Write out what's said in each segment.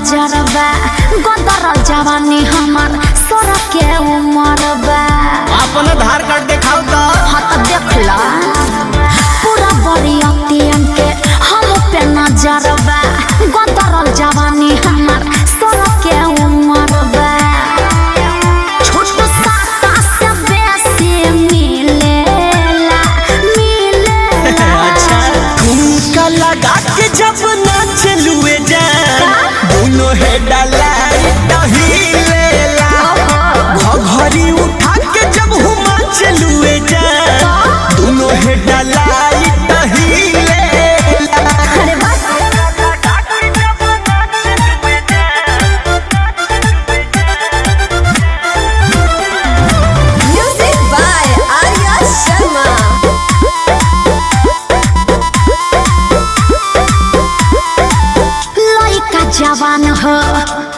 नजरबा गदर जवानी हमार सोरा के उमरबा। अपन आधार कार्ड दिखाओ तो। हाँ तो देख ला पूरा बरियतियन के हम पे नजरबा गदर जवानी हमार सोरा के उमरबा। छोट साता से बेसी मिलेला अच्छा ठुमका लगा के जब नाच लुए जा दोनों है डाला हिलेला। घड़ी उठा के जब हुमा चलुए जा दोनों है डाला हिलेला। अरे बस Music by Arya Sharma. लइका जवान हो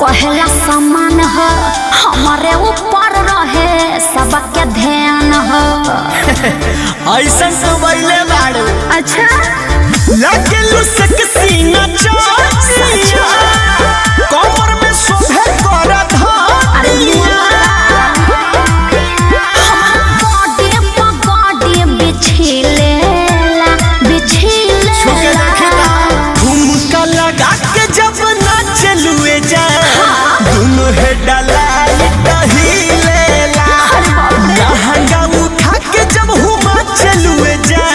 कहला समान हो हमारे ऊपर रहे सबके ध्यान हो। ऐसा सबैले बाड़ू अच्छा लगे लुसक सीना चाचिया कमर में शोभे कर धानिया। बॉडी पगड़ी बिछिलेला छुके देखना ठुमका लगा के जब नाच लुए जा दोनों है डाला हिलेला। लहंगा उठा के जब हुमा चलुए जा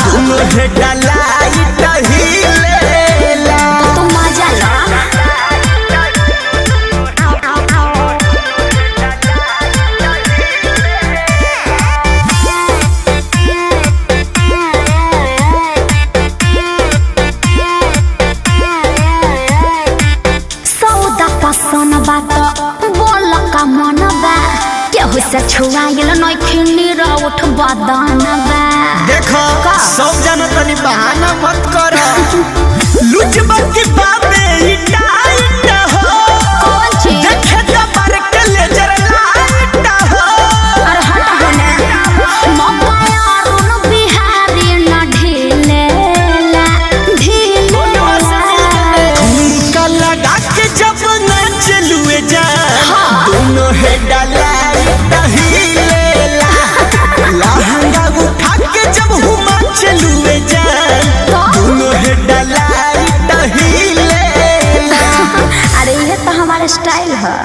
दोनों है डाला हिलेला। तो मजा ला सौदा पसंद बा तो बोल का मन बा केहू से छुआइल नइखिनी उठ बदन बा। देखो सब जना तनी बहाना मत कर लुचबा की बाबे ई टाइट हो कौन चीज देखे त पर के लेजर लाइट हो। अरे हट होने मौका अरुण बिहारी न ढीलेला ठुमका लगा के जब नाच लुए जा दोनों है डाला हिलेला। लहंगा उठा के जब हुमा चलुए जा दोनों है डाला हिलेला। अरे ये तो हमारा स्टाइल है।